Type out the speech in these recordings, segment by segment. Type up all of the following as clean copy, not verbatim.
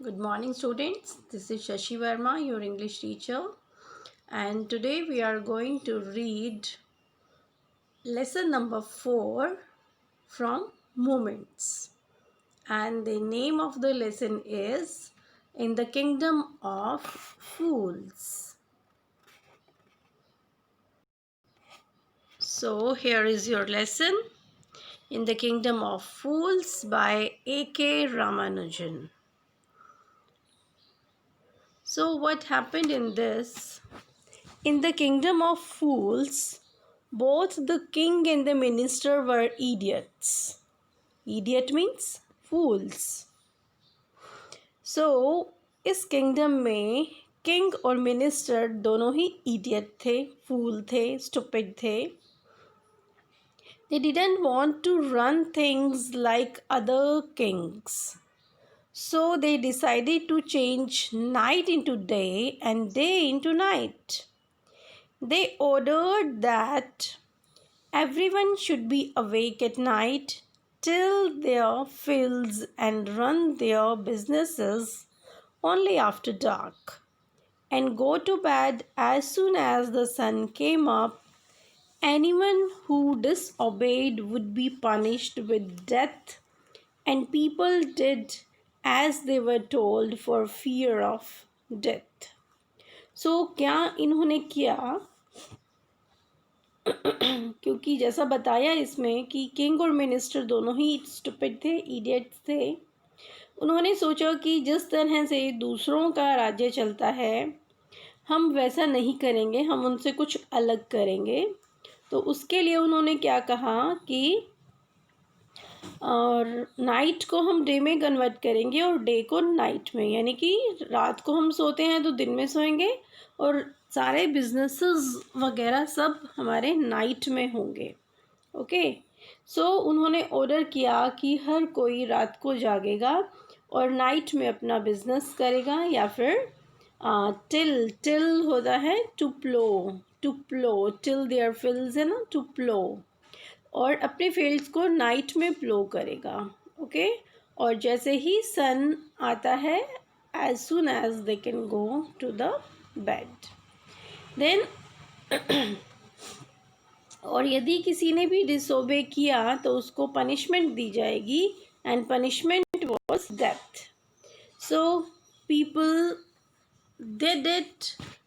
Good morning, students. This is Shashi Verma, your English teacher, and today we are going to read lesson number 4 from Moments. And the name of the lesson is In the Kingdom of Fools. So, here is your lesson In the Kingdom of Fools by A.K. Ramanujan. So, what happened in this? In the kingdom of fools, both the king and the minister were idiots. Idiot means fools. So, इस kingdom में king और minister दोनों ही idiot थे, फूल थे, stupid थे. They didn't want to run things like other kings. So they decided to change night into day and day into night. They ordered that everyone should be awake at night, till their fields and run their businesses only after dark, and go to bed as soon as the sun came up. Anyone who disobeyed would be punished with death, and people did as they were told for fear of death. So क्या इन्होंने किया? क्योंकि जैसा बताया इसमें कि king और minister दोनों ही स्टूपिड थे, इडियट्स थे. उन्होंने सोचा कि जिस तरह से दूसरों का राज्य चलता है हम वैसा नहीं करेंगे, हम उनसे कुछ अलग करेंगे. तो उसके लिए उन्होंने क्या कहा कि और नाइट को हम डे में कन्वर्ट करेंगे और डे को नाइट में, यानी कि रात को हम सोते हैं तो दिन में सोएंगे और सारे बिजनेसेस वगैरह सब हमारे नाइट में होंगे. ओके. सो उन्होंने ऑर्डर किया कि हर कोई रात को जागेगा और नाइट में अपना बिजनेस करेगा, या फिर टिल होता है to plough till their fields है ना, टू प्लो, और अपने फील्ड्स को नाइट में प्लो करेगा. ओके. और जैसे ही सन आता है as soon as they can go to the bed then और यदि किसी ने भी डिसोबे किया तो उसको पनिशमेंट दी जाएगी, and punishment was death. So people did it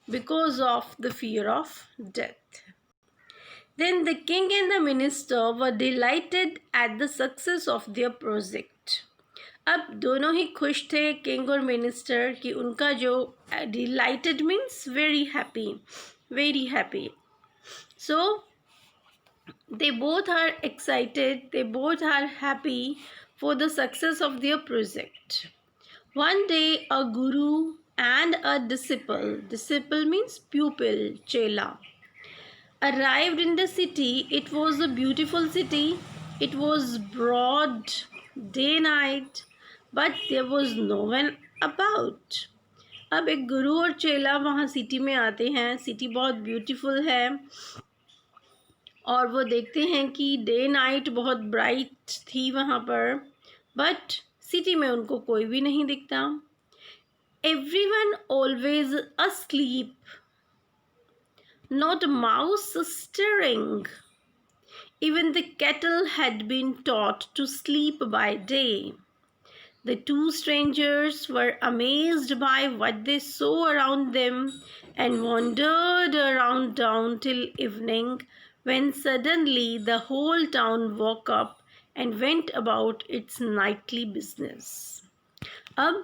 because of the fear of death. Then the king and the minister were delighted at the success of their project. अब दोनों ही खुश थे, किंग और minister, कि उनका जो delighted means very happy, very happy. So they both are excited, they both are happy for the success of their project. One day a guru and a disciple means pupil, chela, arrived in the city. It was a beautiful city. It was broad day night, but there was no one about. अब एक गुरु और चेला वहाँ city में आते हैं. City बहुत beautiful है और वो देखते हैं कि डे नाइट बहुत ब्राइट थी वहाँ पर, बट सिटी में उनको कोई भी नहीं दिखता. Everyone always asleep, not a mouse stirring. Even the cattle had been taught to sleep by day. The two strangers were amazed by what they saw around them and wandered around town till evening, when suddenly the whole town woke up and went about its nightly business. अब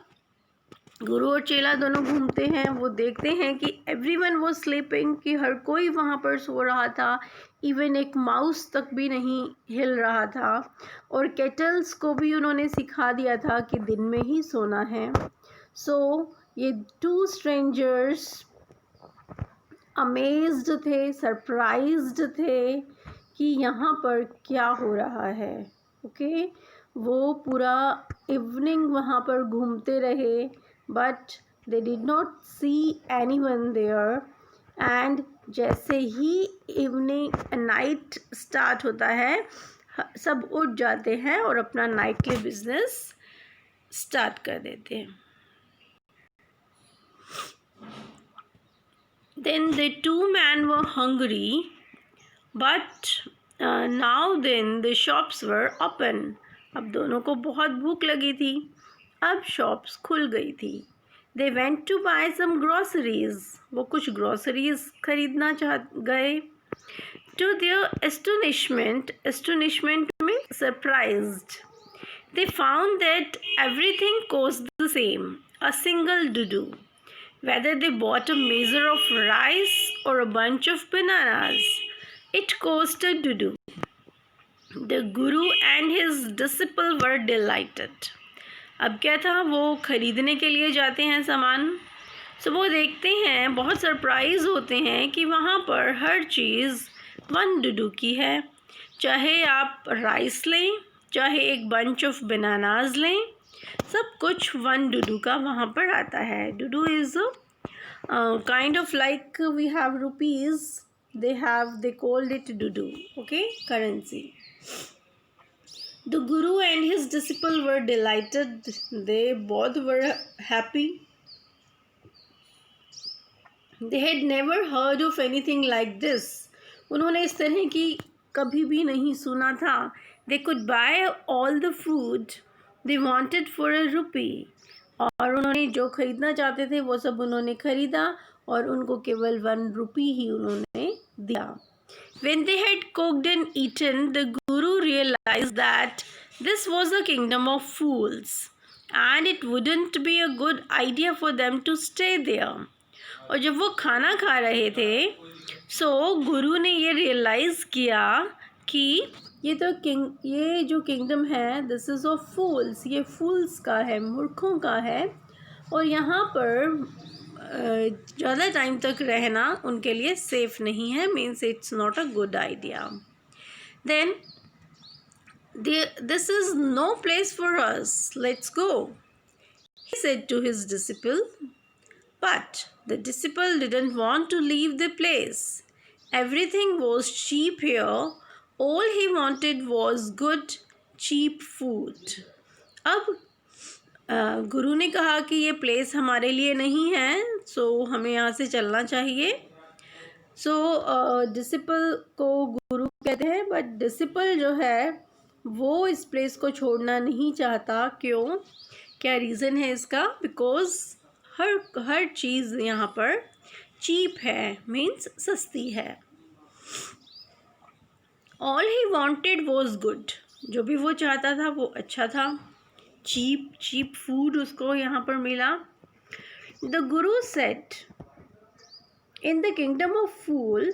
गुरु और चेला दोनों घूमते हैं, वो देखते हैं कि एवरीवन वाज स्लीपिंग, कि हर कोई वहाँ पर सो रहा था, इवन एक माउस तक भी नहीं हिल रहा था, और केटल्स को भी उन्होंने सिखा दिया था कि दिन में ही सोना है. सो ये टू स्ट्रेंजर्स अमेज्ड थे, सरप्राइज्ड थे कि यहाँ पर क्या हो रहा है. ओके. वो पूरा इवनिंग वहाँ पर घूमते रहे, but they did not see anyone there. And जैसे ही इवनिंग नाइट स्टार्ट होता है सब उठ जाते हैं और अपना नाइटली बिजनेस स्टार्ट कर देते हैं. Then the two men were hungry, but now then the shops were open. अब दोनों को बहुत भूख लगी थी. अब शॉप्स खुल गई थी. They went to buy some groceries. वो कुछ groceries खरीदना गए. To their astonishment means surprised, they found that everything cost the same, a single dudu. Whether they bought a measure of rice or a bunch of bananas, it cost a dudu. The guru and his disciple were delighted. अब क्या था, वो खरीदने के लिए जाते हैं सामान. सो वो देखते हैं, बहुत सरप्राइज होते हैं कि वहाँ पर हर चीज़ 1 डुडू की है. चाहे आप राइस लें, चाहे एक बंच ऑफ बनानाज लें, सब कुछ 1 डुडू का वहाँ पर आता है. डुडू is kind of like we have rupees, they called it dudu, okay, currency. The guru and his disciple were delighted. They both were happy. They had never heard of anything like this. उन्होंने इस तरह की कभी भी नहीं सुना था. They could buy all the food they wanted for a rupee. और उन्होंने जो खरीदना चाहते थे वो सब उन्होंने खरीदा और उनको केवल 1 रुपी ही उन्होंने दिया. When they had cooked and eaten, the guru realized that this was a kingdom of fools and it wouldn't be a good idea for them to stay there. और जब वो खाना खा रहे थे, सो गुरु ने ये रियलाइज़ किया कि ये जो किंगडम है, दिस इज़ ऑफ फूल्स, ये फूल्स का है, मूर्खों का है, और यहाँ पर ज़्यादा टाइम तक रहना उनके लिए सेफ़ नहीं है. Means it's not a good idea. Then this is no place for us, let's go, he said to his disciple. But the disciple didn't want to leave the place. Everything was cheap here. All he wanted was good, cheap food. अब गुरु ने कहा कि ये place हमारे लिए नहीं है, सो हमें यहाँ से चलना चाहिए. सो डिसिपल को गुरु कहते हैं, बट डिसिपल जो है वो इस प्लेस को छोड़ना नहीं चाहता. क्यों, क्या रीज़न है इसका? बिकॉज हर चीज़ यहाँ पर चीप है, मीन्स सस्ती है. All he wanted was good. जो भी वो चाहता था वो अच्छा था. चीप फूड उसको यहाँ पर मिला. The guru said, in the kingdom of fool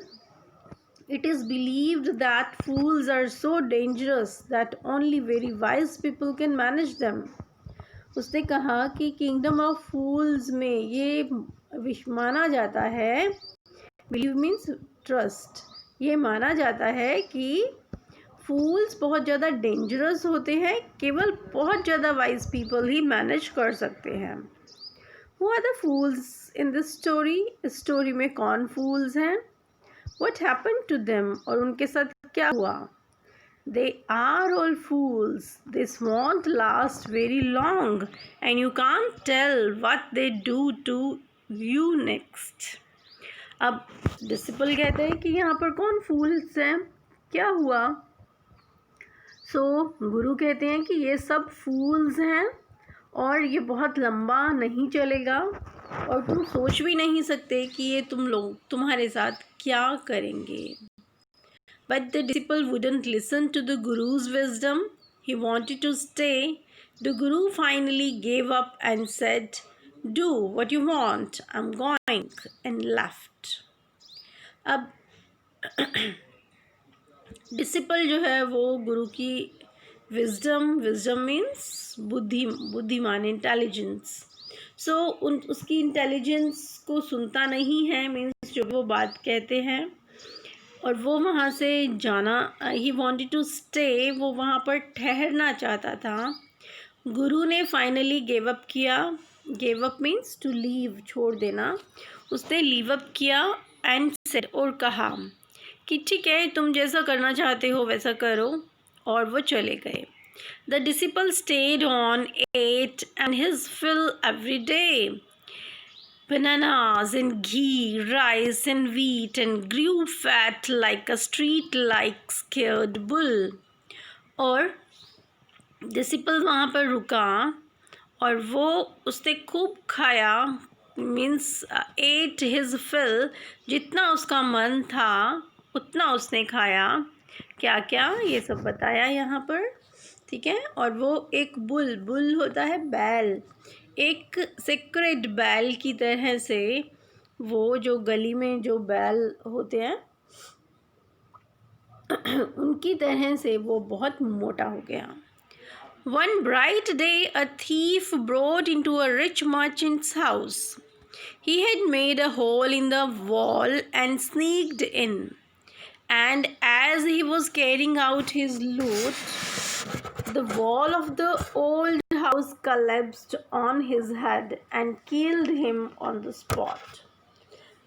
it is believed that fools are so dangerous that only very wise people can manage them. उसने कहा कि किंगडम ऑफ फूल्स में ये माना जाता है, बिलीव मीन्स ट्रस्ट, ये माना जाता है कि फूल्स बहुत ज़्यादा डेंजरस होते हैं, केवल बहुत ज़्यादा वाइज पीपल ही मैनेज कर सकते हैं. Who are the fools in this story? इस स्टोरी में कौन फूल्स हैं? What happened to them? और उनके साथ क्या हुआ? They are all fools. This won't last very long and you can't tell what they do to you next. अब डिसिपल कहते हैं कि यहाँ पर कौन फूल्स हैं, क्या हुआ? गुरु कहते हैं कि ये सब फूल्स हैं और ये बहुत लंबा नहीं चलेगा और तुम सोच भी नहीं सकते कि ये तुम्हारे साथ क्या करेंगे. But the disciple wouldn't listen to the guru's wisdom. He wanted to stay. The guru finally gave up and said, "Do what you want. I'm going," and left. अब डिसिपल जो है वो गुरु की विजडम मीन्स बुद्धिमान, intelligence. उसकी intelligence को सुनता नहीं है, मीन्स जो वो बात कहते हैं, और वो वहाँ से जाना, ही वॉन्टेड टू स्टे, वो वहाँ पर ठहरना चाहता था. गुरु ने फाइनली गिव अप किया. Give up means to leave, छोड़ देना. उसने लीव अप किया एंड सेड, और कहा कि ठीक है, तुम जैसा करना चाहते हो वैसा करो, और वो चले गए. The disciple stayed on, ate and his fill every day. bananas and ghee, rice and wheat, and grew fat like a street like scared bull. और डिसिपल वहाँ पर रुका और वो उसने खूब खाया, मीन्स एट हिज फिल, जितना उसका मन था उतना उसने खाया। क्या क्या ये सब बताया यहाँ पर, ठीक है। और वो एक बुल होता है बैल, एक सेक्रेड बैल की तरह से, वो जो गली में जो बैल होते हैं उनकी तरह से वो बहुत मोटा हो गया। One bright day, a thief broke into a rich merchant's house. He had made a hole in the wall and sneaked in. And as he was carrying out his loot, the wall of the old house collapsed on his head and killed him on the spot.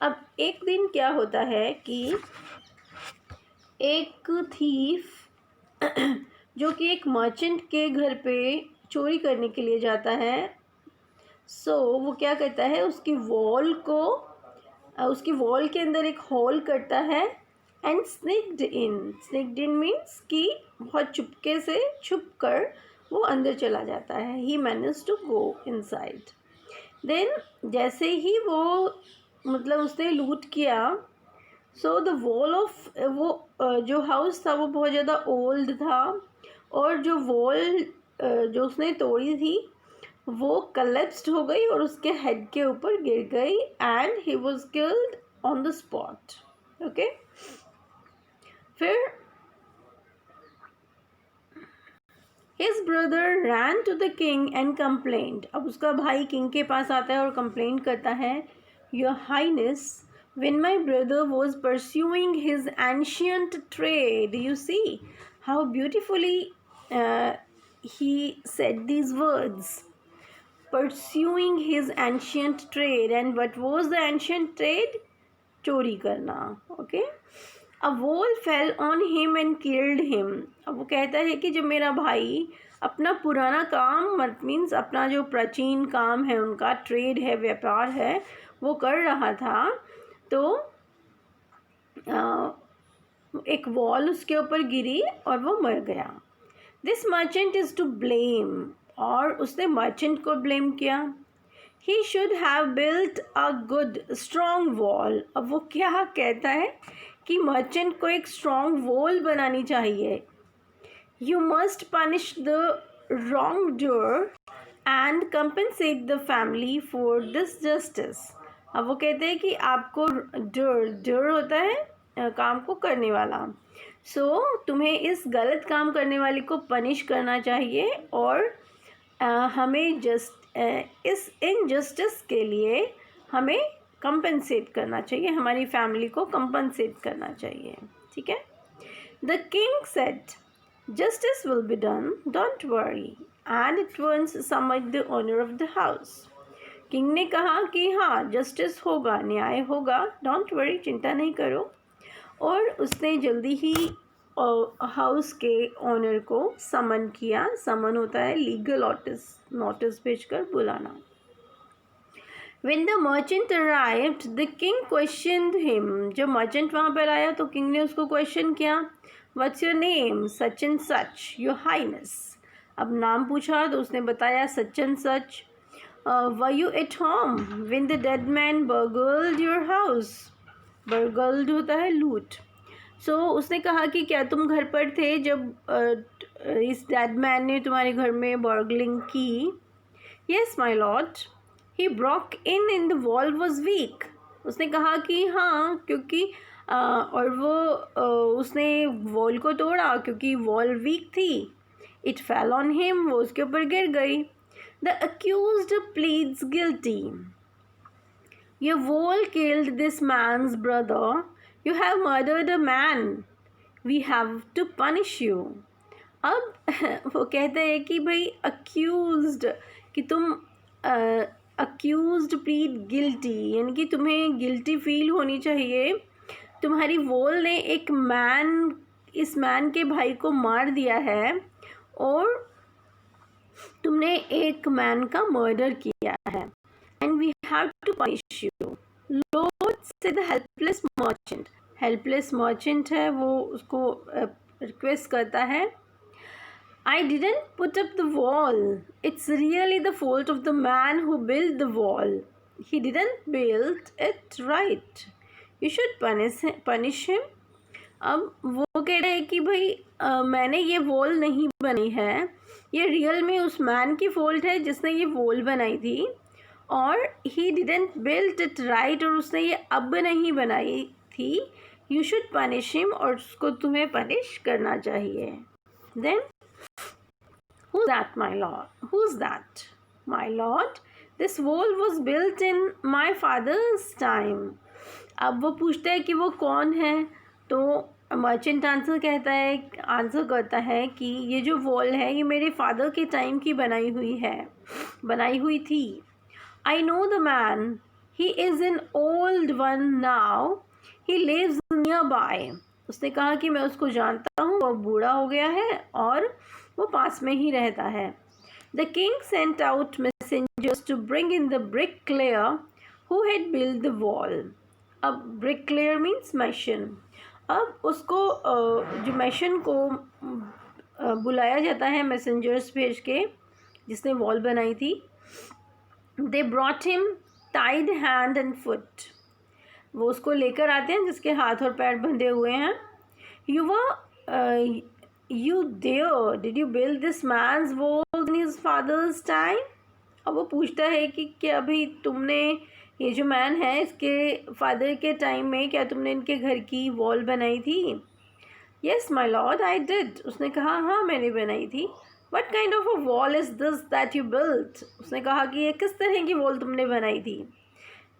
अब एक दिन क्या होता है कि एक thief जो कि एक मर्चेंट के घर पे चोरी करने के लिए जाता है, वो क्या करता है, उसकी वॉल के अंदर एक होल करता है एंड स्निक्ड इन मीन्स कि बहुत चुपके से छुप कर वो अंदर चला जाता है। He manage to go inside. Then जैसे ही वो मतलब उसने लूट किया, सो द वॉल ऑफ वो जो हाउस था वो बहुत ज़्यादा ओल्ड था, और जो वॉल जो उसने तोड़ी थी वो कलेप्स्ड हो गई और उसके हेड के ऊपर गिर गई and he was killed on the spot. Okay, फिर his brother ran to the king and complaint. अब उसका भाई किंग के पास आता है और कंप्लेंट करता है, your highness, when my brother was pursuing his ancient trade, you see how beautifully he said these words, pursuing his ancient trade. And what was the ancient trade? चोरी करना। okay, a wall fell on him and killed him. अब वो कहता है कि जब मेरा भाई अपना पुराना काम, मीन्स अपना जो प्राचीन काम है, उनका ट्रेड है, व्यापार है, वो कर रहा था, तो एक वॉल उसके ऊपर गिरी और वो मर गया। This merchant is to blame, और उसने मर्चेंट को ब्लेम किया। He should have built a good strong wall. अब वो क्या कहता है कि मर्चेंट को एक स्ट्रॉन्ग वॉल बनानी चाहिए। You must punish the wrong doer and compensate the family for this justice. अब वो कहते हैं कि आपको डर होता है काम को करने वाला, तुम्हें इस गलत काम करने वाले को पनिश करना चाहिए, और हमें इस इनजस्टिस के लिए हमें कंपनसेट करना चाहिए, हमारी फैमिली को कंपनसेट करना चाहिए। ठीक है। The king said, justice will be done, don't worry, and at once summon the owner of the house. King ने कहा कि हाँ, जस्टिस होगा, न्याय होगा, डोंट वरी, चिंता नहीं करो। और उसने जल्दी ही हाउस के ओनर को समन किया। समन होता है लीगल नोटिस भेजकर बुलाना। When the merchant arrived, the king questioned him. जब मर्चेंट वहाँ पर आया तो किंग ने उसको क्वेश्चन किया, What's your name? Such and such, your highness. अब नाम पूछा तो उसने बताया such and such. Were you at home when the dead man burgled your house? Burgled होता है लूट। उसने कहा कि क्या तुम घर पर थे जब इस डेड मैन ने तुम्हारे घर में बर्गलिंग की? Yes, my lord. He broke in the wall was weak. उसने कहा कि हाँ, क्योंकि और वो उसने वॉल को तोड़ा क्योंकि वॉल वीक थी। It fell on him, वो उसके ऊपर गिर गई। The accused pleads guilty. Your wall killed this man's brother. You have murdered a man. We have to punish you. अब वो कहते हैं कि भाई accused, कि तुम accused plead guilty, यानी कि तुम्हें guilty फील होनी चाहिए। तुम्हारी वॉल ने इस मैन के भाई को मार दिया है, और तुमने एक मैन का मर्डर किया है। And we have to punish you. Lord said the helpless merchant. Helpless merchant है वो, उसको रिक्वेस्ट करता है, I didn't put up the wall. It's really the fault of the man who built the wall. He didn't build it right. You should punish him. अब वो कह रहे हैं कि भाई मैंने ये वॉल नहीं बनाई है, ये रियल में उस मैन की फॉल्ट है जिसने ये वॉल बनाई थी, और he didn't build it right, और उसने ये अब नहीं बनाई थी. यू शुड पनिश हिम, और उसको तुम्हें पनिश करना चाहिए. Then who's that, my lord? Who's that, my lord? This wall was built in my father's time. अब वो पूछता है कि वो कौन है, तो मर्चेंट आंसर करता है कि ये जो वॉल है ये मेरे फादर के टाइम की बनाई हुई थी. I know the man, he is an old one now, he lives nearby. उसने कहा कि मैं उसको जानता हूँ, वो बूढ़ा हो गया है और वो पास में ही रहता है. The king sent out messengers to bring in the bricklayer who had build the wall. अब ब्रिकलेयर मीन्स मैशन. अब उसको जो मैशन को बुलाया जाता है मैसेंजर्स भेज के, जिसने वॉल बनाई थी. They brought him tied hand and foot. वो उसको लेकर आते हैं जिसके हाथ और पैर बंधे हुए हैं. You there, did you build this man's wall in his father's time. अब वो पूछता है कि क्या भाई तुमने, ये जो मैन है इसके फादर के टाइम में क्या तुमने इनके घर की वॉल बनाई थी. Yes my lord I did. उसने कहा हाँ मैंने बनाई थी. What kind of a wall is this that you built. उसने कहा कि ये किस तरह की वॉल तुमने बनाई थी.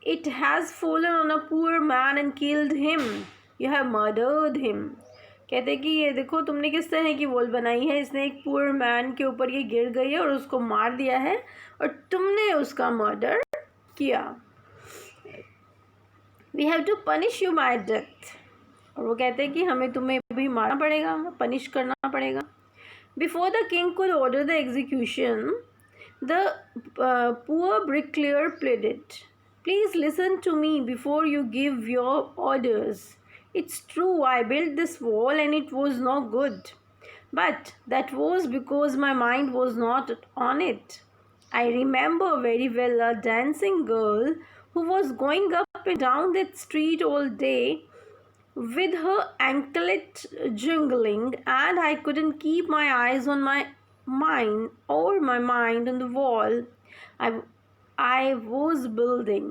It has fallen on a poor man and killed him, you have murdered him. कहते कि ये देखो तुमने किस तरह की वॉल बनाई है, इसने एक पुअर मैन के ऊपर ये गिर गई है और उसको मार दिया है और तुमने उसका मर्डर किया. We have to punish you by death. और वो कहते हैं कि हमें तुम्हें भी मारना पड़ेगा, पनिश करना पड़ेगा. Before the king could order the execution, the poor bricklayer pleaded, please listen to me before you give your orders. It's true I built this wall and it was not good, but that was because my mind was not on it. I remember very well a dancing girl who was going up and down that street all day with her anklet jingling, and I couldn't keep my eyes on my mind on the wall I was building.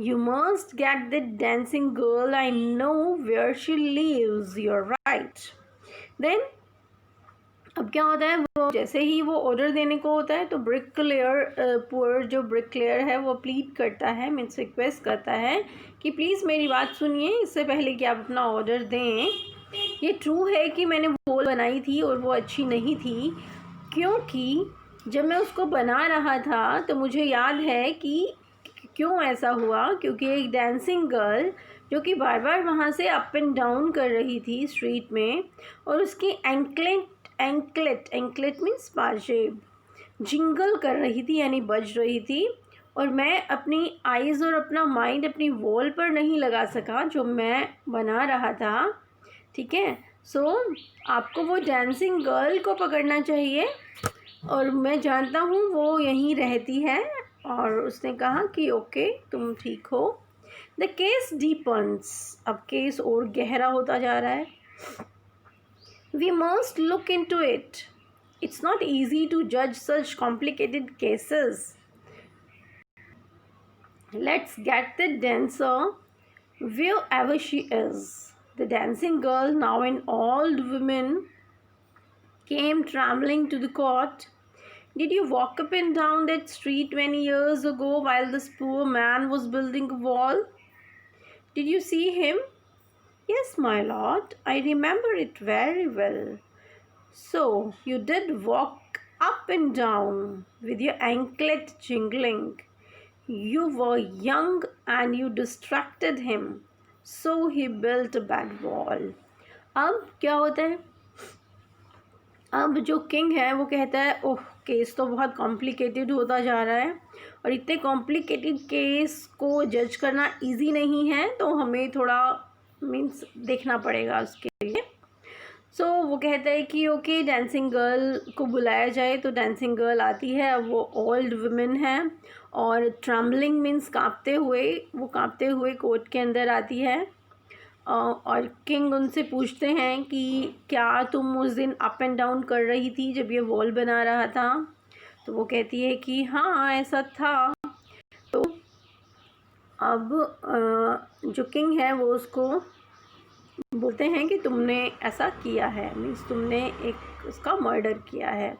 You must get that dancing girl. I know where she lives. You're right. Then अब क्या होता है, वो जैसे ही वो order देने को होता है तो पुअर जो ब्रिकलेयर है वो प्लीड करता है, मीन्स रिक्वेस्ट करता है कि प्लीज़ मेरी बात सुनिए इससे पहले कि आप अपना ऑर्डर दें. ये ट्रू है कि मैंने वॉल बनाई थी और वो अच्छी नहीं थी, क्योंकि जब मैं उसको बना रहा था तो मुझे याद है कि क्यों ऐसा हुआ, क्योंकि एक डांसिंग गर्ल जो कि बार बार वहाँ से अप एंड डाउन कर रही थी स्ट्रीट में, और उसकी एंकलेट मीन्स पाजेब जिंगल कर रही थी, यानी बज रही थी, और मैं अपनी आइज़ और अपना माइंड अपनी वॉल पर नहीं लगा सका जो मैं बना रहा था. ठीक है, सो आपको वो डांसिंग गर्ल को पकड़ना चाहिए, और मैं जानता हूँ वो यहीं रहती है. और उसने कहा कि ओके तुम ठीक हो. The case deepens. अब केस और गहरा होता जा रहा है. We must look into it. It's not easy to judge such complicated cases. Let's get the dancer wherever she is. The dancing girl, now an old woman, came trembling to the court. Did you walk up and down that street 20 years ago while this poor man was building a wall? Did you see him? Yes, my lord, I remember it very well. So, you did walk up and down with your anklet jingling. You were young and you distracted him. So, he built a bad wall. अब क्या होता है, अब जो king है वो कहता है ओह केस तो बहुत कॉम्प्लिकेटेड होता जा रहा है और इतने कॉम्प्लिकेटेड केस को जज करना इजी नहीं है, तो हमें थोड़ा मीन्स देखना पड़ेगा उसके लिए। सो वो कहता है कि ओके डांसिंग गर्ल को बुलाया जाए, तो डांसिंग गर्ल आती है। अब वो ओल्ड वुमेन है और ट्रम्बलिंग मीन्स काँपते हुए कोर्ट के अंदर आती है। और किंग उनसे पूछते हैं कि क्या तुम उस दिन अप एंड डाउन कर रही थी जब ये वॉल बना रहा था? तो वो कहती है कि हाँ ऐसा था। तो अब जो किंग है वो उसको बोलते हैं कि तुमने ऐसा किया है, मीन्स तुमने एक उसका मर्डर किया है।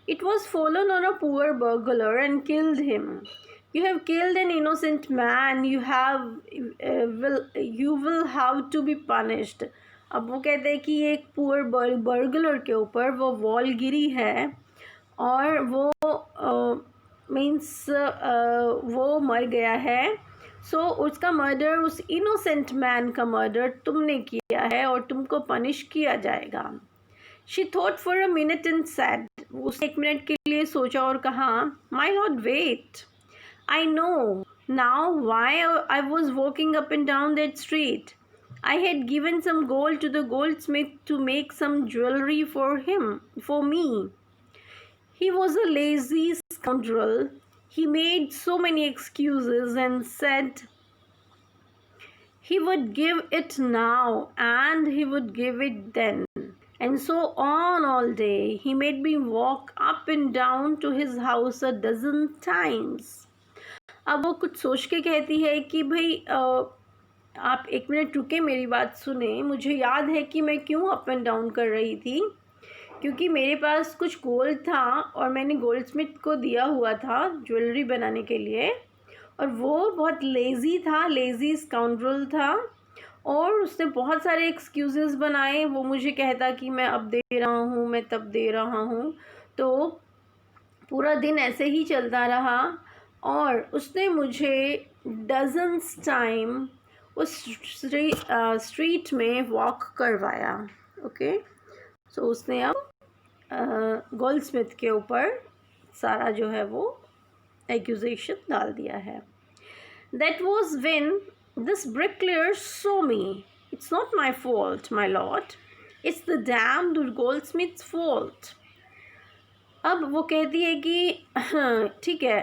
It was fallen on a poor burglar and killed him. You have killed an innocent man. You will have to be punished. अब वो कहते हैं कि एक पुअर बर्गलर के ऊपर वो वॉल गिरी है और वो मीन्स वो मर गया है। सो उसका मर्डर, उस इनोसेंट मैन का मर्डर तुमने किया है और तुमको पनिश किया जाएगा। She thought for a minute and said, उसने 1 मिनट के लिए सोचा और कहा, My lord, wait. I know now why I was walking up and down that street. I had given some gold to the goldsmith to make some jewelry for me. He was a lazy scoundrel. He made so many excuses and said he would give it now and he would give it then. And so on all day. He made me walk up and down to his house a dozen times. अब वो कुछ सोच के कहती है कि भाई आप 1 मिनट रुके, मेरी बात सुने। मुझे याद है कि मैं क्यों अप एंड डाउन कर रही थी, क्योंकि मेरे पास कुछ गोल्ड था और मैंने गोल्ड स्मिथ को दिया हुआ था ज्वेलरी बनाने के लिए, और वो बहुत लेज़ी स्काउंड्रल था और उसने बहुत सारे एक्सक्यूज़ेस बनाए। वो मुझे कहता कि मैं अब दे रहा हूँ, मैं तब दे रहा हूँ। तो पूरा दिन ऐसे ही चलता रहा और उसने मुझे डजन्स टाइम उस स्ट्रीट में वॉक करवाया। ओके, सो उसने अब गोल्ड स्मिथ के ऊपर सारा जो है वो एक्यूजेशन डाल दिया है। That was when this bricklayer saw me. It's not my fault, my lord. It's the damned goldsmith's fault. अब वो कहती है कि ठीक है,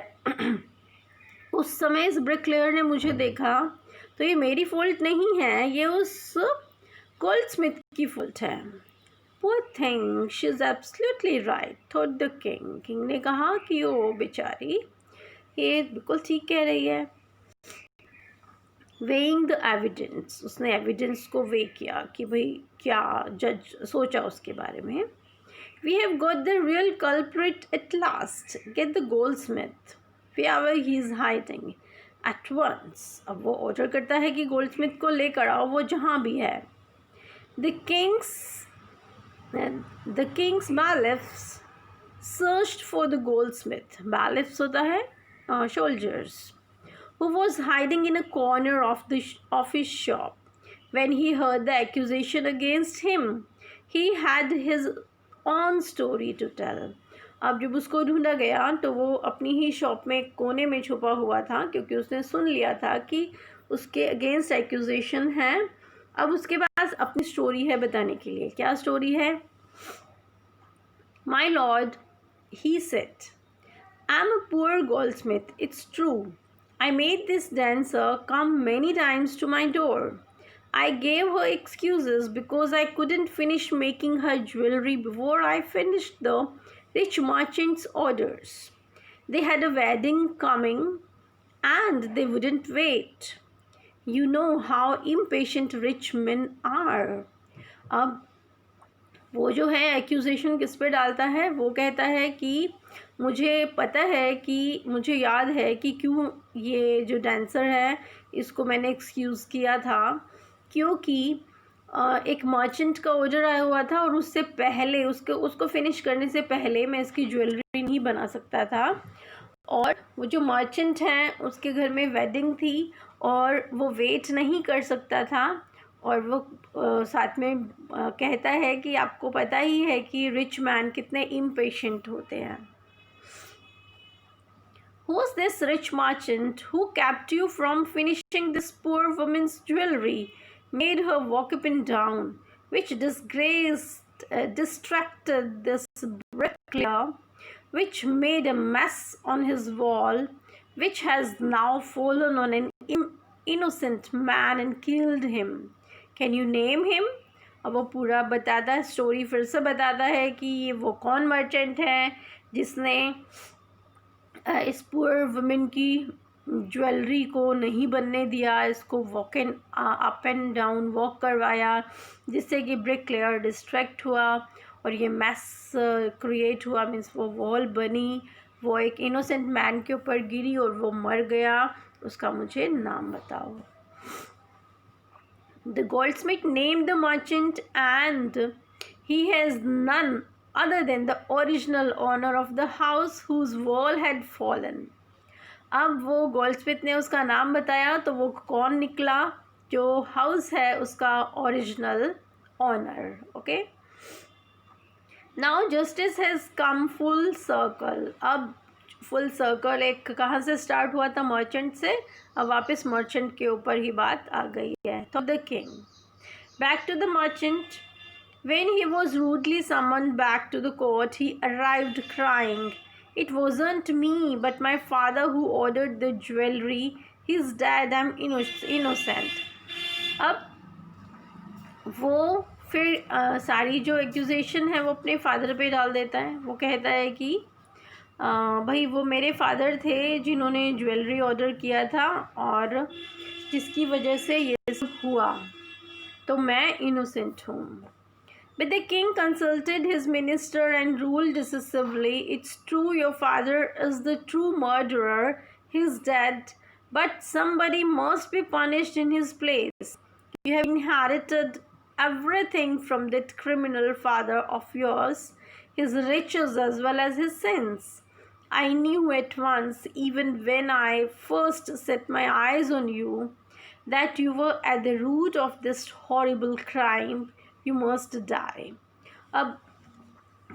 उस समय इस ब्रिकलेयर ने मुझे देखा तो ये मेरी फॉल्ट नहीं है, ये उस गोल्डस्मिथ की फॉल्ट है। Poor thing, she is absolutely right, thought the king. King ने कहा कि वो बेचारी ये बिल्कुल ठीक कह रही है। Weighing the evidence, उसने एविडेंस को वे किया कि भाई क्या जज सोचा उसके बारे में। We have got the real culprit at last. Get the goldsmith wherever he is hiding at once. अब वो ऑर्डर करता है कि गोल्डस्मिथ को लेकर आओ, वो जहाँ भी है। The king's bailiffs searched for the goldsmith. Bailiffs होता है soldiers, who was hiding in a corner of his shop. When he heard the accusation against him, he had his own story to tell. अब जब उसको ढूंढा गया तो वो अपनी ही शॉप में एक कोने में छुपा हुआ था, क्योंकि उसने सुन लिया था कि उसके अगेंस्ट एक्यूजेशन है। अब उसके पास अपनी स्टोरी है बताने के लिए। क्या स्टोरी है? My lord, he said, I'm a poor goldsmith, it's true. I made this dancer come many times to my door. I gave her excuses because I couldn't finish making her jewelry before I finished the rich merchant's orders. They had a wedding coming and they wouldn't wait. You know how impatient rich men are. अब वो जो है accusation किस पे डालता है? वो कहता है कि मुझे पता है कि मुझे याद है कि क्यों ये जो डांसर है इसको मैंने एक्सक्यूज़ किया था, क्योंकि एक मर्चेंट का ऑर्डर आया हुआ था और उससे पहले उसको फिनिश करने से पहले मैं इसकी ज्वेलरी नहीं बना सकता था। और वो जो मर्चेंट हैं उसके घर में वेडिंग थी और वो वेट नहीं कर सकता था। और वो साथ में कहता है कि आपको पता ही है कि रिच मैन कितने इम्पेशेंट होते हैं। Who's this rich merchant who kept you from finishing this poor woman's jewelry, made her walk up and down, which distracted this bricklayer, which made a mess on his wall, which has now fallen on an innocent man and killed him? Can you name him? अब वो पूरा बताता है, story फिर से बताता है कि ये वो कौन मर्चेंट है जिसने इस पुअर वुमेन की ज्वेलरी को नहीं बनने दिया, इसको walk and up and down walk करवाया, जिससे कि ब्रिक लेयर डिस्ट्रैक्ट हुआ और ये मैस क्रिएट हुआ, मीन्स वो वॉल बनी, वो एक इनोसेंट मैन के ऊपर गिरी और वो मर गया, उसका मुझे नाम बताओ. The goldsmith named the merchant and he has none other than the original owner of the house whose wall had fallen. अब वो गोल्डस्मिथ ने उसका नाम बताया तो वो कौन निकला? जो हाउस है उसका original owner. Okay, now justice has come full circle. अब फुल सर्कल एक कहाँ से स्टार्ट हुआ था? मर्चेंट से. अब वापस मर्चेंट के ऊपर ही बात आ गई है. तो the king back to the merchant. When he was rudely summoned back to the court, he arrived crying, "It wasn't me, but my father who ordered the jewelry. He's dead. I'm innocent." अब वो फिर सारी जो accusation है वो अपने father पे डाल देता है. वो कहता है कि भाई वो मेरे फादर थे जिन्होंने ज्वेलरी ऑर्डर किया था और जिसकी वजह से ये सब हुआ, तो मैं इनोसेंट हूँ. But the king consulted his minister and ruled decisively, "It's true your father is the true murderer. He's dead. But somebody must be punished in his place. You have inherited everything from that criminal father of yours, his riches as well as his sins. I knew at once, even when I first set my eyes on you, that you were at the root of this horrible crime. You must die." अब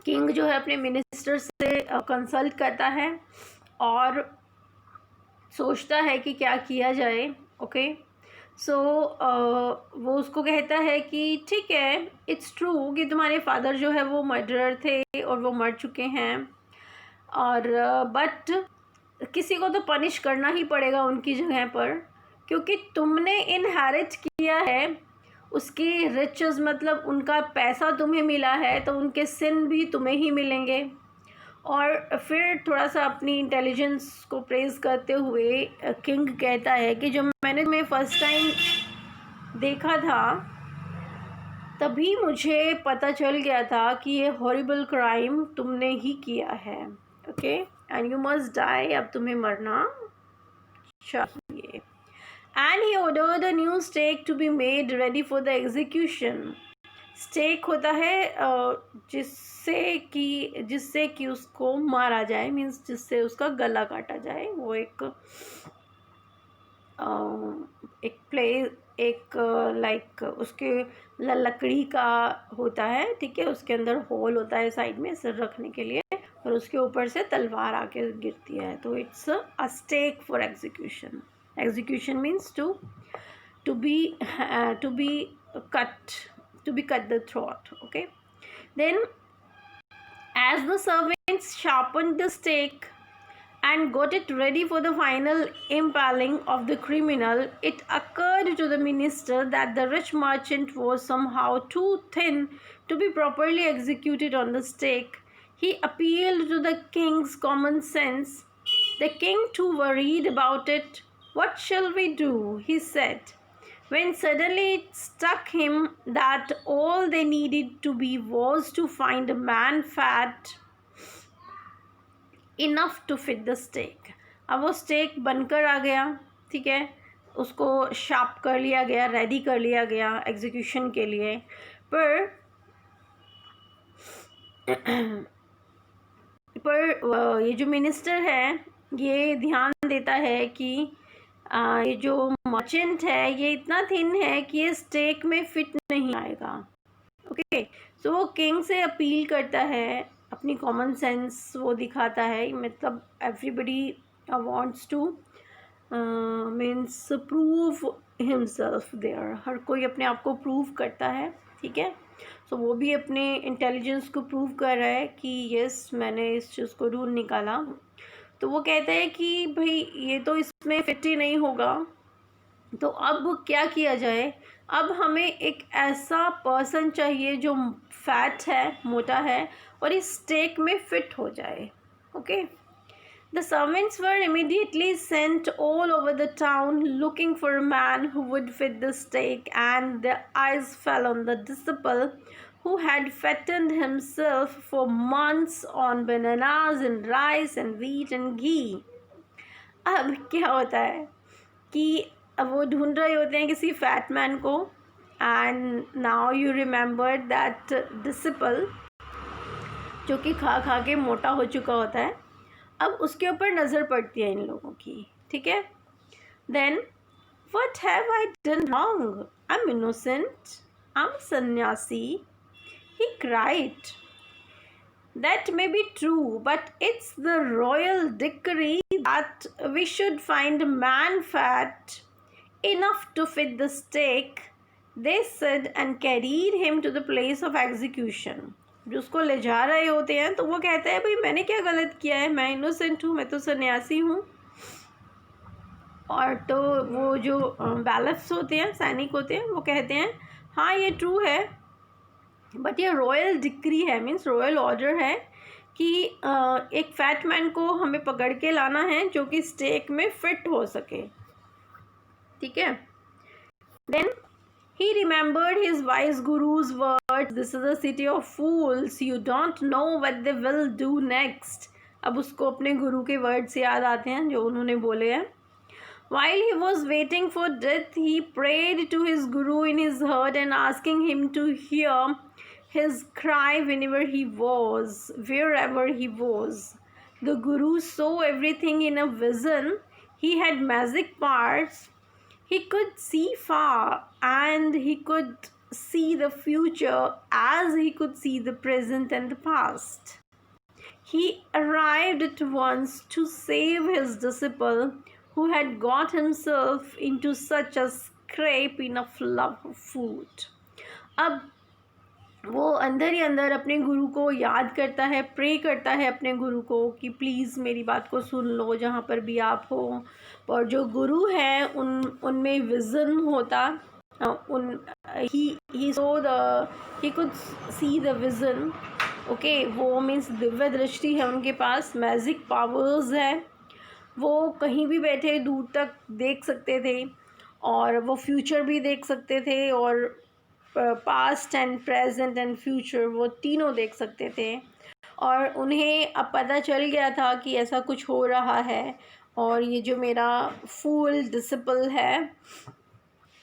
king जो है अपने minister से consult करता है और सोचता है कि क्या किया जाए. ओके, सो वो उसको कहता है कि ठीक है, इट्स ट्रू कि तुम्हारे फादर जो है वो मर्डरर थे और वो मर चुके हैं, और बट किसी को तो पनिश करना ही पड़ेगा उनकी जगह पर, क्योंकि तुमने इनहेरिट किया है उसकी रिचेस, मतलब उनका पैसा तुम्हें मिला है तो उनके सिन भी तुम्हें ही मिलेंगे. और फिर थोड़ा सा अपनी इंटेलिजेंस को प्रेज करते हुए किंग कहता है कि जब मैंने तुम्हें फर्स्ट टाइम देखा था तभी मुझे पता चल गया था कि ये हॉरिबल क्राइम तुमने ही किया है. Okay, and you must die. अब तुम्हें मरना चाहिए. And he ordered a new stake to be made ready for the execution. Stake होता है जिससे कि उसको मारा जाए, मीन्स जिससे उसका गला काटा जाए. वो एक लाइक उसके लकड़ी का होता है, ठीक है, उसके अंदर होल होता है साइड में सिर रखने के लिए, और उसके ऊपर से तलवार आके गिरती है. तो it's a stake for execution. Execution means to be cut the throat. Okay, then as the servants sharpened the stake and got it ready for the final impaling of the criminal, it occurred to the minister that the rich merchant was somehow too thin to be properly executed on the stake. He appealed to the king's common sense. The king too worried about it. "What shall we do?" he said, when suddenly it struck him that all they needed to be was to find a man fat enough to fit the stake. अब वो stake बनकर आ गया, ठीक है, उसको sharp कर लिया गया, रेडी कर लिया गया एग्जीक्यूशन के लिए. पर ये जो मिनिस्टर है ये ध्यान देता है कि ये जो मर्चेंट है ये इतना थिन है कि ये स्टेक में फिट नहीं आएगा. ओके, सो वो किंग से अपील करता है, अपनी कॉमन सेंस वो दिखाता है, मतलब everybody wants to means prove himself there, हर कोई अपने आप को प्रूव करता है, ठीक है। सो वो भी अपने इंटेलिजेंस को प्रूव कर रहा है कि यस मैंने इस चीज़ को रूल निकाला। तो वो कहता है कि भाई ये तो इसमें फिट ही नहीं होगा, तो अब क्या किया जाए। अब हमें एक ऐसा पर्सन चाहिए जो फैट है, मोटा है, और इस स्टेक में फिट हो जाए। Okay, the servants were immediately sent all over the town looking for a man who would fit the stake, and their eyes fell on the disciple who had fattened himself for months on bananas and rice and wheat and ghee. अब क्या होता है कि अब वो ढूंढ रहे होते हैं किसी फैट मैन को, and now you remember that disciple जो कि खा खा के मोटा हो चुका होता है। अब उसके ऊपर नज़र पड़ती है इन लोगों की, ठीक है। Then what have I done wrong, I am innocent, I am sannyasi, he cried. That may be true but it's the royal decree that we should find man fat enough to fit the stake, they said, and carried him to the place of execution. जो उसको ले जा रहे होते हैं तो वो कहता है भाई मैंने क्या गलत किया है, मैं इनोसेंट हूँ, मैं तो सन्यासी हूँ। और तो वो जो बैलफ्स होते हैं, सैनिक होते हैं, वो कहते हैं हाँ ये ट्रू है, बट ये रॉयल डिक्री है, मीन्स रॉयल ऑर्डर है कि एक फैट मैन को हमें पकड़ के लाना है जो कि स्टेक में फिट हो सके, ठीक है। Then he remembered his wise guru's words, this is a city of fools, you don't know what they will do next. अब उसको अपने गुरु के वर्ड्स याद आते हैं जो उन्होंने बोले हैं। While he was waiting for death, he prayed to his guru in his heart and asking him to hear his cry whenever he was, wherever he was. The guru saw everything in a vision. He had magic powers. He could see far, and he could see the future as he could see the present and the past. He arrived at once to save his disciple who had got himself into such a scrape in a love of food. अब वो अंदर ही अंदर अपने गुरु को याद करता है, pray करता है अपने गुरु को कि प्लीज़ मेरी बात को सुन लो जहाँ पर भी आप हो। और जो गुरु हैं उनमें विज़न होता, उन ही so the he could see the vision. Okay, वो मीन्स दिव्य दृष्टि है उनके पास, मैजिक पावर्स है, वो कहीं भी बैठे दूर तक देख सकते थे और वो फ्यूचर भी देख सकते थे, और past and present and future वो तीनों देख सकते थे। और उन्हें अब पता चल गया था कि ऐसा कुछ हो रहा है, और ये जो मेरा फूल डिसिपल है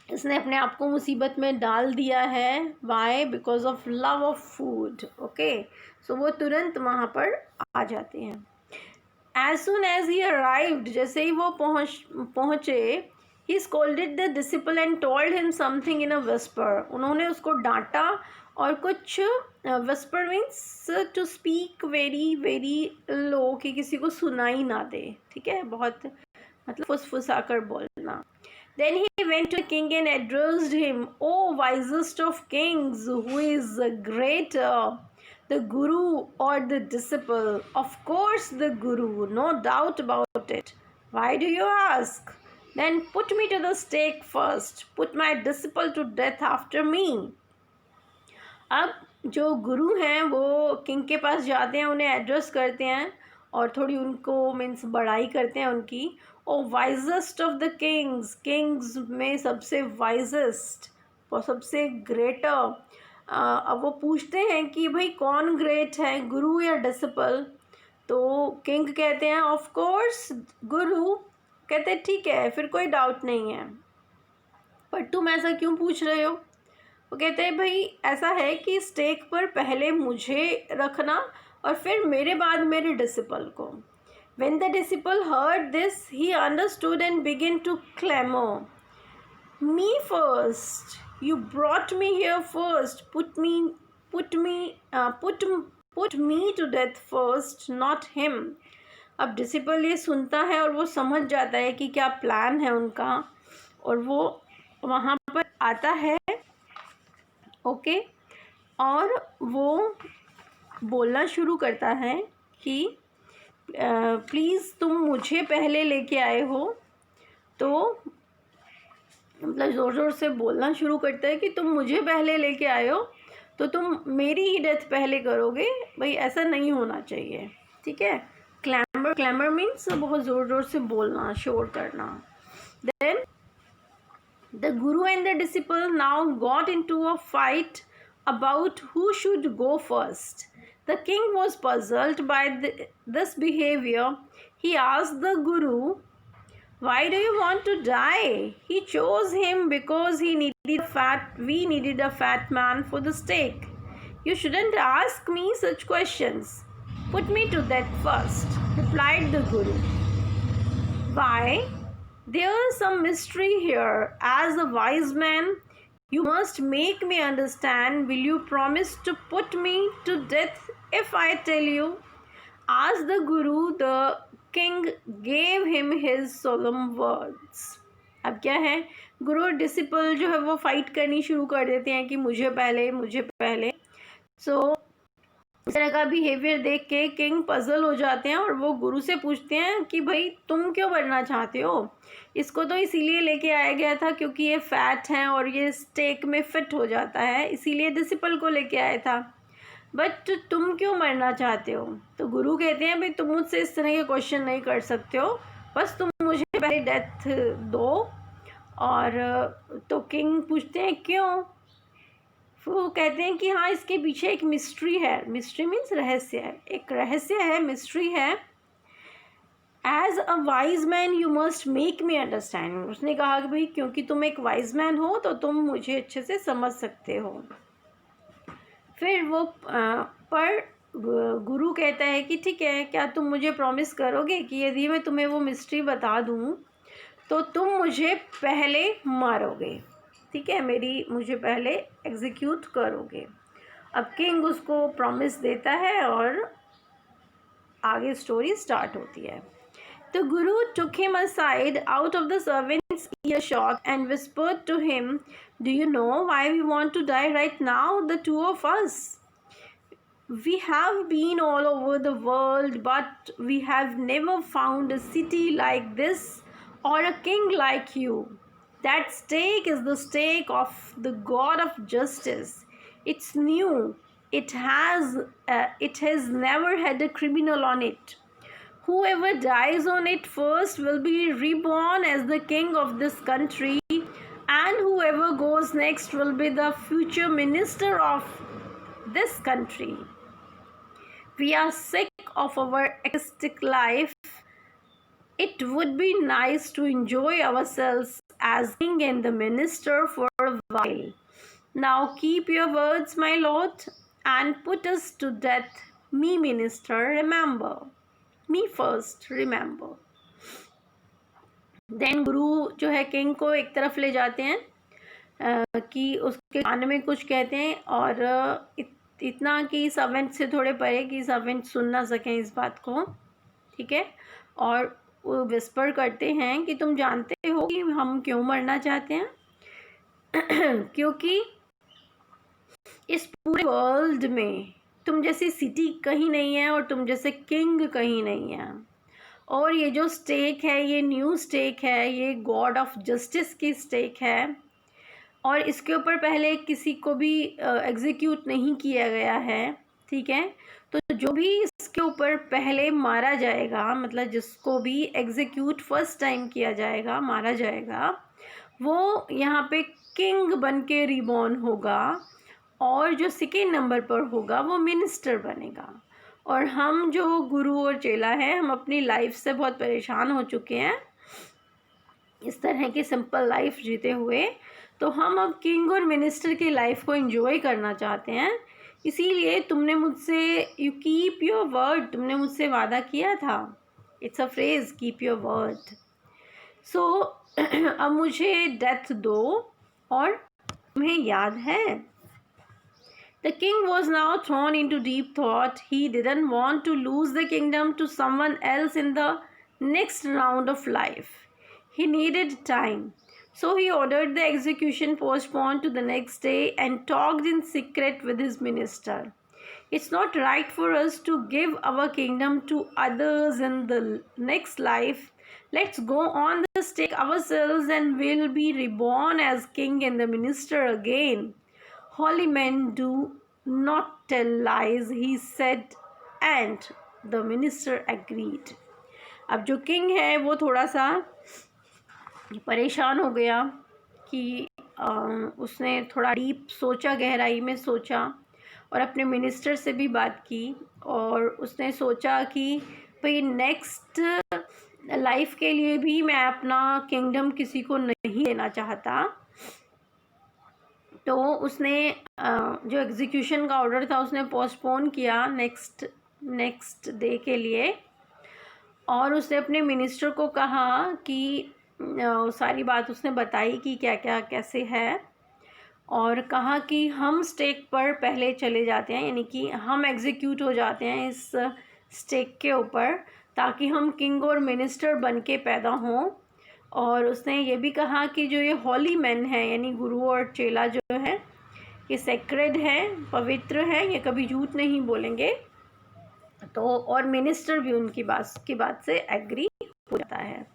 इसने अपने आप को मुसीबत में डाल दिया है। Why? Because of love of food. Okay, so वो तुरंत वहाँ पर आ जाते हैं। As soon as he arrived, जैसे ही वो पहुँचे, he scolded the disciple and told him something in a whisper. उन्होंने उसको डांटा और कुछ, whisper means to speak very very low, कि किसी को सुनाई ना दे, ठीक है, बहुत मतलब फुसफुसा कर बोलना। Then he went to the king and addressed him, O wisest of kings, who is greater, the guru or the disciple? Of course the guru, no doubt about it. Why do you ask? Then put me to the stake first. Put my disciple to death after me. अब जो गुरु हैं वो king के पास जाते हैं, उन्हें address करते हैं और थोड़ी उनको मीन्स बड़ाई करते हैं उनकी। O wisest of the kings, kings में सबसे वाइजेस्ट और सबसे ग्रेटर। अब वो पूछते हैं कि भाई कौन ग्रेट है, गुरु या डिसिपल? तो किंग कहते हैं ऑफ कोर्स गुरु। कहते हैं ठीक है, फिर कोई डाउट नहीं है, पर तुम ऐसा क्यों पूछ रहे हो? वो कहते हैं भाई ऐसा है कि स्टेक पर पहले मुझे रखना और फिर मेरे बाद मेरे डिसिपल को। When the disciple heard this, he understood and began to clamor, me first, you brought me here first, put me to death first, not him. अब डिसिपल ये सुनता है और वो समझ जाता है कि क्या प्लान है उनका, और वो वहाँ पर आता है, ओके, और वो बोलना शुरू करता है कि प्लीज़ तुम मुझे पहले लेके आए हो, तो मतलब ज़ोर ज़ोर से बोलना शुरू करता है कि तुम मुझे पहले लेके आए हो तो तुम मेरी ही डेथ पहले करोगे, भाई ऐसा नहीं होना चाहिए, ठीक है। क्लैमर, क्लैमर मीन्स बहुत ज़ोर ज़ोर से बोलना, शोर करना। Then the Guru and the disciple now got into a fight about who should go first. The king was puzzled by this behavior. He asked the guru, why do you want to die? He chose him because we needed a fat man for the stake. You shouldn't ask me such questions. Put me to death first, replied the guru. Why? There's some mystery here. As a wise man, you must make me understand. Will you promise to put me to death if I tell you? Asked the Guru. The king gave him his solemn words. अब क्या है, गुरु और disciple जो है वो fight करनी शुरू कर देते हैं कि मुझे पहले। सो इस तरह का बिहेवियर देख के किंग पजल हो जाते हैं और वो गुरु से पूछते हैं कि भाई तुम क्यों बनना चाहते हो? इसको तो इसीलिए लेके आया गया था क्योंकि ये फैट हैं और ये स्टेक में फिट हो जाता है, इसीलिए डिसिपल को लेके आया था, बट तुम क्यों मरना चाहते हो? तो गुरु कहते हैं भाई तुम मुझसे इस तरह के क्वेश्चन नहीं कर सकते हो, बस तुम मुझे पहले डेथ दो। और तो किंग पूछते हैं क्यों? वो कहते हैं कि हाँ, इसके पीछे एक मिस्ट्री है। मिस्ट्री मीन्स रहस्य है, एक रहस्य है, मिस्ट्री है। As a wise man you must make me understand. उसने कहा कि भाई क्योंकि तुम एक वाइज मैन हो तो तुम मुझे अच्छे से समझ सकते हो। फिर वो पर गुरु कहता है कि ठीक है, क्या तुम मुझे प्रॉमिस करोगे कि यदि मैं तुम्हें वो मिस्ट्री बता दूँ तो तुम मुझे पहले मारोगे, ठीक है, मुझे पहले एग्जीक्यूट करोगे। अब किंग उसको प्रॉमिस देता है और आगे स्टोरी स्टार्ट होती है। The guru took him aside out of the servant's earshot and whispered to him, do you know why we want to die right now, the two of us? We have been all over the world, but we have never found a city like this or a king like you. That stake is the stake of the God of justice. It's new. It has never had a criminal on it. Whoever dies on it first will be reborn as the king of this country, and whoever goes next will be the future minister of this country. We are sick of our egoistic life. It would be nice to enjoy ourselves as king and the minister for a while. Now keep your words, my lord, and put us to death. Me minister, remember. Me first, remember. Then गुरु जो है king को एक तरफ ले जाते हैं कि उसके कान में कुछ कहते हैं और इतना कि सर्वेंट से थोड़े परे कि सर्वेंट सुन ना सकें इस बात को, ठीक है। और वो विस्पर करते हैं कि तुम जानते हो कि हम क्यों मरना चाहते हैं क्योंकि इस पूरे वर्ल्ड में तुम जैसी सिटी कहीं नहीं है और तुम जैसे किंग कहीं नहीं है। और ये जो स्टेक है, ये न्यू स्टेक है, ये गॉड ऑफ जस्टिस की स्टेक है और इसके ऊपर पहले किसी को भी एग्जीक्यूट नहीं किया गया है, ठीक है। तो जो भी इसके ऊपर पहले मारा जाएगा, मतलब जिसको भी एग्जीक्यूट फर्स्ट टाइम किया जाएगा, मारा जाएगा, वो यहाँ पे किंग बन के रिबॉर्न होगा और जो सेकेंड नंबर पर होगा वो मिनिस्टर बनेगा। और हम जो गुरु और चेला हैं, हम अपनी लाइफ से बहुत परेशान हो चुके हैं इस तरह की सिंपल लाइफ जीते हुए, तो हम अब किंग और मिनिस्टर की लाइफ को एंजॉय करना चाहते हैं। इसीलिए तुमने मुझसे, यू कीप योर वर्ड, तुमने मुझसे वादा किया था, it's a phrase, keep your word. So अब मुझे डेथ दो और तुम्हें याद है The king was now thrown into deep thought. He didn't want to lose the kingdom to someone else in the next round of life. He needed time. So he ordered the execution postponed to the next day and talked in secret with his minister. It's not right for us to give our kingdom to others in the next life. Let's go on the stake ourselves and we'll be reborn as king and the minister again. Holy men do not tell lies, he said, and the minister agreed. अब जो king है वो थोड़ा सा परेशान हो गया कि उसने थोड़ा डीप सोचा, गहराई में सोचा और अपने मिनिस्टर से भी बात की और उसने सोचा कि भाई नेक्स्ट लाइफ के लिए भी मैं अपना किंगडम किसी को नहीं देना चाहता। तो उसने जो एग्जीक्यूशन का ऑर्डर था उसने पोस्टपोन किया नेक्स्ट डे के लिए और उसने अपने मिनिस्टर को कहा कि सारी बात उसने बताई कि क्या क्या कैसे है और कहा कि हम स्टेक पर पहले चले जाते हैं, यानी कि हम एग्जीक्यूट हो जाते हैं इस स्टेक के ऊपर ताकि हम किंग और मिनिस्टर बन के पैदा हों। और उसने ये भी कहा कि जो ये हॉली मैन है यानी गुरु और चेला जो है ये सेक्रेड है, पवित्र है, ये कभी झूठ नहीं बोलेंगे। तो और मिनिस्टर भी उनकी बात से एग्री हो जाता है।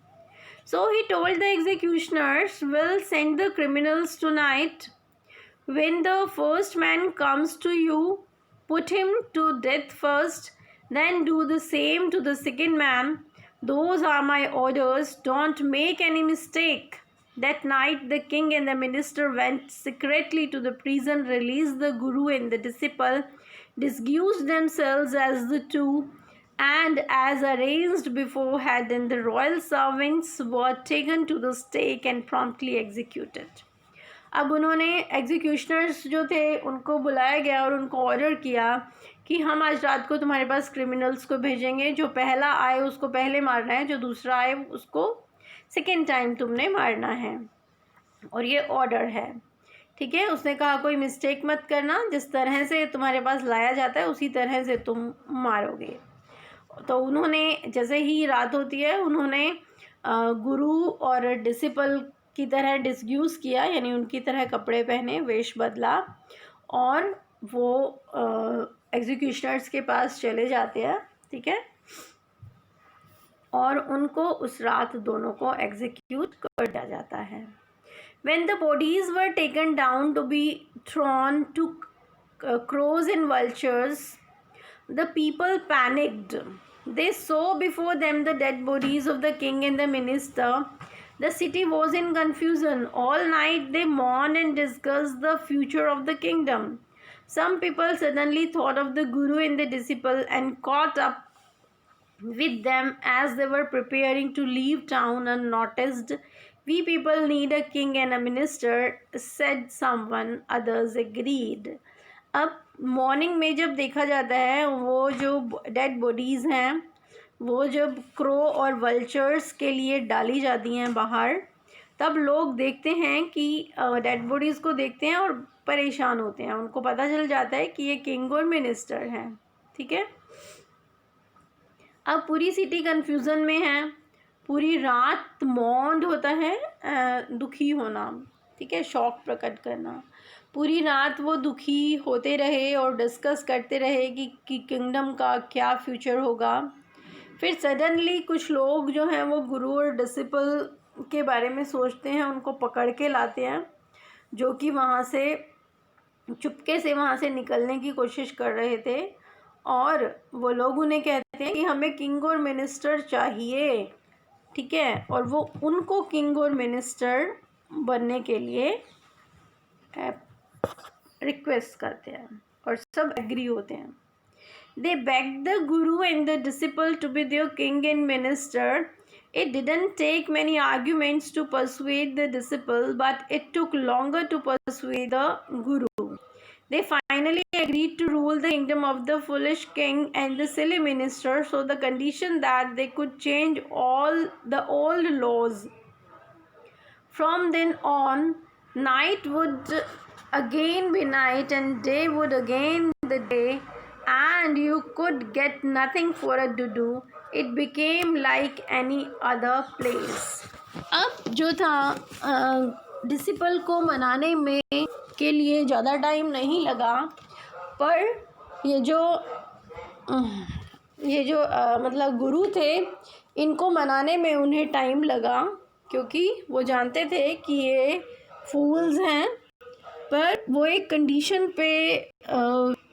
So he told the executioners, will send the criminals tonight. When the first man comes to you, put him to death first, then do the same to the second man. Those are my orders. Don't make any mistake. That night the king and the minister went secretly to the prison, released the guru and the disciple, disguised themselves as the two, and as arranged beforehand, and the royal servants were taken to the stake and promptly executed. अब उन्होंने एग्जीक्यूशनर्स जो थे उनको बुलाया गया और उनको order किया कि हम आज रात को तुम्हारे पास क्रिमिनल्स को भेजेंगे, जो पहला आए उसको पहले मारना है, जो दूसरा आए उसको सेकेंड टाइम तुमने मारना है, और ये ऑर्डर है, ठीक है। उसने कहा कोई मिस्टेक मत करना, जिस तरह से तुम्हारे पास लाया जाता है उसी तरह से तुम मारोगे। तो उन्होंने जैसे ही रात होती है उन्होंने गुरु और डिसिपल की तरह डिस्ग्यूज किया, यानी उनकी तरह कपड़े पहने, वेश बदला, और वो एग्जीक्यूशनर्स के पास चले जाते हैं, ठीक है, और उनको उस रात दोनों को एग्जीक्यूट कर दिया जाता है। When the bodies were taken down to be thrown to crows and vultures, the people panicked. They saw before them the dead bodies of the king and the minister. The city was in confusion. All night they mourned and discussed the future of the kingdom. Some people suddenly thought of the guru and the disciple and caught up with them as they were preparing to leave town unnoticed. We people need a king and a minister, said someone. Others agreed. अब morning में जब देखा जाता है वो जो dead bodies हैं वो जब क्रो और वल्चर्स के लिए डाली जाती हैं बाहर, तब लोग देखते हैं कि डेड बॉडीज़ को देखते हैं और परेशान होते हैं। उनको पता चल जाता है कि ये किंग और मिनिस्टर हैं, ठीक है। अब पूरी सिटी कन्फ्यूज़न में है, पूरी रात मौन होता है, दुखी होना, ठीक है, शौक प्रकट करना। पूरी रात वो दुखी होते रहे और डिस्कस करते रहे कि किंगडम का क्या फ्यूचर होगा। फिर सडनली कुछ लोग जो हैं वो गुरु और डिसिपल के बारे में सोचते हैं, उनको पकड़ के लाते हैं, जो कि वहाँ से चुपके से वहाँ से निकलने की कोशिश कर रहे थे, और वो लोग उन्हें कहते हैं कि हमें किंग और मिनिस्टर चाहिए, ठीक है, और वो उनको किंग और मिनिस्टर बनने के लिए रिक्वेस्ट करते हैं और सब एग्री होते हैं। They begged the guru and the disciple to be their king and minister. It didn't take many arguments to persuade the disciple, but it took longer to persuade the guru. They finally agreed to rule the kingdom of the foolish king and the silly minister, so the condition that they could change all the old laws. From then on, night would again be night and day would again the day, and you could get nothing for it to do. It became like any other place. अब जो था disciple को मनाने में के लिए ज़्यादा time नहीं लगा, पर ये जो मतलब गुरु थे, इनको मनाने में उन्हें टाइम लगा, क्योंकि वो जानते थे कि ये फूल्स हैं। पर वो एक कंडीशन पे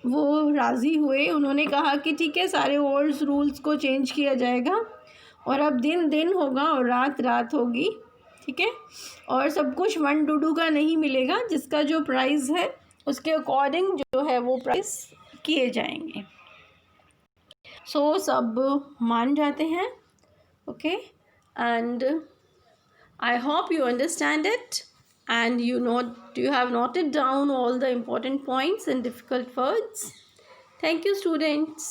वो राज़ी हुए। उन्होंने कहा कि ठीक है, सारे ओल्ड रूल्स को चेंज किया जाएगा और अब दिन दिन होगा और रात रात होगी, ठीक है, और सब कुछ 1 to 2 का नहीं मिलेगा, जिसका जो प्राइस है उसके अकॉर्डिंग जो है वो प्राइस किए जाएंगे। सो सब मान जाते हैं, okay, and I hope you understand it and you have noted down all the important points and difficult words. Thank you, students.